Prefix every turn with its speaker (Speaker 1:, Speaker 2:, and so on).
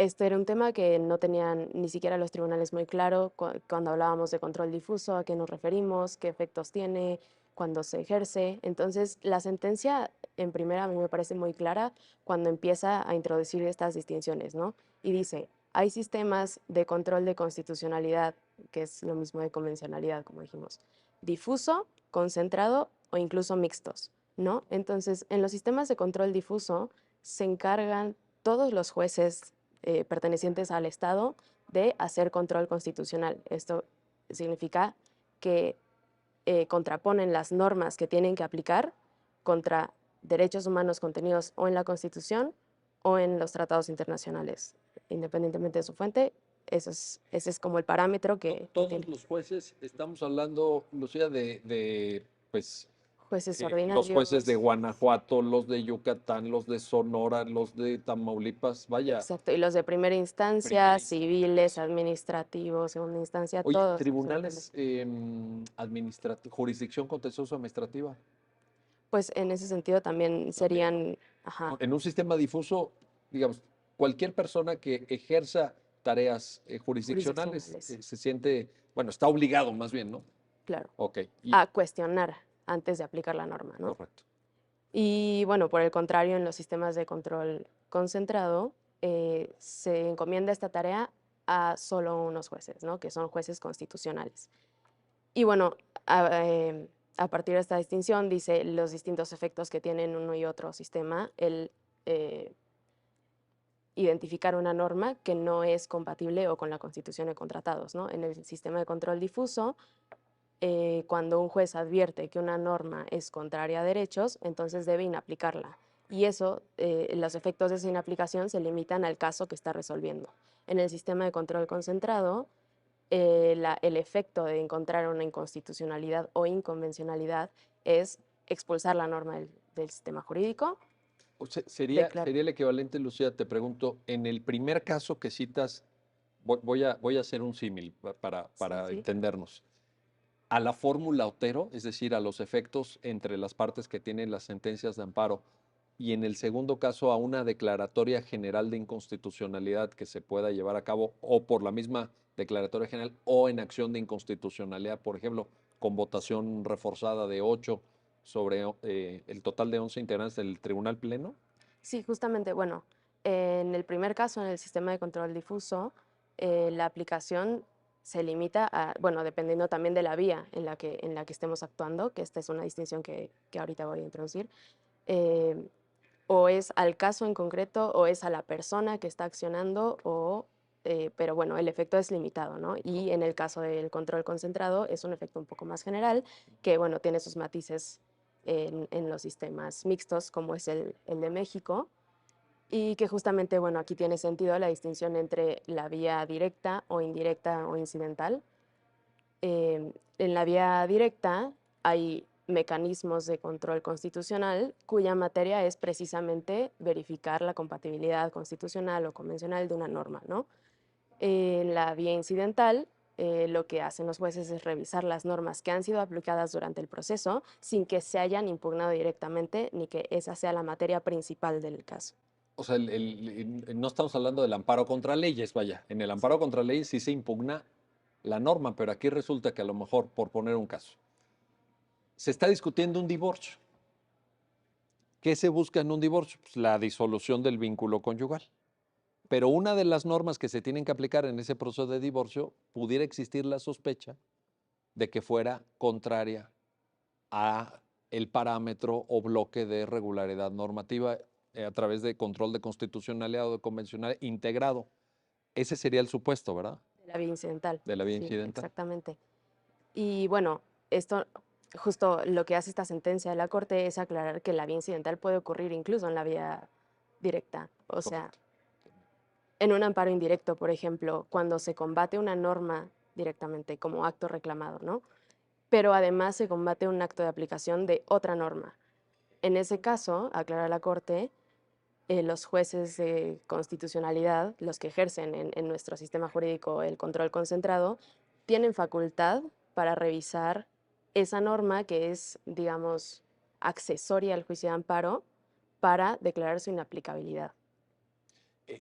Speaker 1: este era un tema que no tenían ni siquiera los tribunales muy claro cuando hablábamos de control difuso, a qué nos referimos, qué efectos tiene, cuándo se ejerce. Entonces, la sentencia en primera a mí me parece muy clara cuando empieza a introducir estas distinciones, ¿no? Y dice, hay sistemas de control de constitucionalidad, que es lo mismo de convencionalidad, como dijimos, difuso, concentrado o incluso mixtos, ¿no? Entonces, en los sistemas de control difuso se encargan todos los jueces pertenecientes al Estado de hacer control constitucional. Esto significa que contraponen las normas que tienen que aplicar contra derechos humanos contenidos o en la Constitución o en los tratados internacionales, independientemente de su fuente. Ese es como el parámetro que
Speaker 2: Todos
Speaker 1: tiene.
Speaker 2: los jueces, estamos hablando, Lucía, pues,
Speaker 1: Jueces
Speaker 2: los jueces de
Speaker 1: ordinarios,
Speaker 2: Guanajuato, los de Yucatán, los de Sonora, los de Tamaulipas, vaya,
Speaker 1: exacto, y los de primera
Speaker 2: primera
Speaker 1: instancia,
Speaker 2: instancia.
Speaker 1: civiles, administrativos, segunda instancia,
Speaker 2: Oye,
Speaker 1: todos, absolutamente.
Speaker 2: tribunales, jurisdicción contencioso administrativa.
Speaker 1: Pues en ese sentido también
Speaker 2: También, ¿no?
Speaker 1: serían, ajá,
Speaker 2: En un sistema difuso, digamos, cualquier persona que ejerza tareas jurisdiccionales
Speaker 1: jurisdiccionales,
Speaker 2: se siente, bueno, está obligado más bien, ¿no?
Speaker 1: claro,
Speaker 2: Ok, y
Speaker 1: a cuestionar antes de aplicar la norma, ¿no?
Speaker 2: correcto.
Speaker 1: Y bueno, por el contrario, en los sistemas de control concentrado, se encomienda esta tarea a solo unos jueces, ¿no? Que son jueces constitucionales. Y bueno, a partir de esta distinción dice los distintos efectos que tienen uno y otro sistema, el eh, identificar una norma que no es compatible o con la Constitución de contratados, ¿no? En el sistema de control difuso, cuando un juez advierte que una norma es contraria a derechos, entonces debe inaplicarla. Y eso, los efectos de esa inaplicación se limitan al caso que está resolviendo. En el sistema de control concentrado, el efecto de encontrar una inconstitucionalidad o inconvencionalidad es expulsar la norma del sistema jurídico.
Speaker 2: O sea, sería el
Speaker 1: Declarar.
Speaker 2: equivalente, Lucía, te pregunto, en el primer caso que citas, voy a hacer un símil
Speaker 1: Sí,
Speaker 2: para
Speaker 1: sí.
Speaker 2: entendernos. A la fórmula Otero, es decir, a los efectos entre las partes que tienen las sentencias de amparo, y en el segundo caso a una declaratoria general de inconstitucionalidad que se pueda llevar a cabo o por la misma declaratoria general o en acción de inconstitucionalidad, por ejemplo, con votación reforzada de 8 sobre el total de 11 integrantes del Tribunal Pleno.
Speaker 1: Sí, justamente, bueno, en el primer caso, en el sistema de control difuso, la aplicación se limita a, bueno, dependiendo también de la vía en la que estemos actuando, que esta es una distinción que ahorita voy a introducir, eh, o es al caso en concreto o es a la persona que está accionando, pero bueno, el efecto es limitado, ¿no? Y en el caso del control concentrado es un efecto un poco más general, que bueno, tiene sus matices en los sistemas mixtos, como es el de México, y que justamente, bueno, aquí tiene sentido la distinción entre la vía directa o indirecta o incidental. En la vía directa hay mecanismos de control constitucional cuya materia es precisamente verificar la compatibilidad constitucional o convencional de una norma, ¿no? En la vía incidental, lo que hacen los jueces es revisar las normas que han sido aplicadas durante el proceso sin que se hayan impugnado directamente ni que esa sea la materia principal del caso.
Speaker 2: O sea, no estamos hablando del amparo contra leyes, vaya. En el amparo contra leyes sí se impugna la norma, pero aquí resulta que a lo mejor, por poner un caso, se está discutiendo un divorcio. ¿Qué se busca en un divorcio? Pues la disolución del vínculo conyugal. Pero una de las normas que se tienen que aplicar en ese proceso de divorcio, pudiera existir la sospecha de que fuera contraria a el parámetro o bloque de regularidad normativa a través de control de constitucionalidad o de convencional integrado. Ese sería el supuesto, ¿verdad?
Speaker 1: De la vía incidental,
Speaker 2: De la vía
Speaker 1: sí,
Speaker 2: incidental.
Speaker 1: exactamente. Y bueno, esto, justo lo que hace esta sentencia de la Corte es aclarar que la vía incidental puede ocurrir incluso en la vía directa. O sea,
Speaker 2: Correcto.
Speaker 1: en un amparo indirecto, por ejemplo, cuando se combate una norma directamente como acto reclamado, ¿no? Pero además se combate un acto de aplicación de otra norma. En ese caso, aclara la Corte, los jueces de constitucionalidad, los que ejercen en nuestro sistema jurídico el control concentrado, tienen facultad para revisar esa norma que es, digamos, accesoria al juicio de amparo para declarar su inaplicabilidad.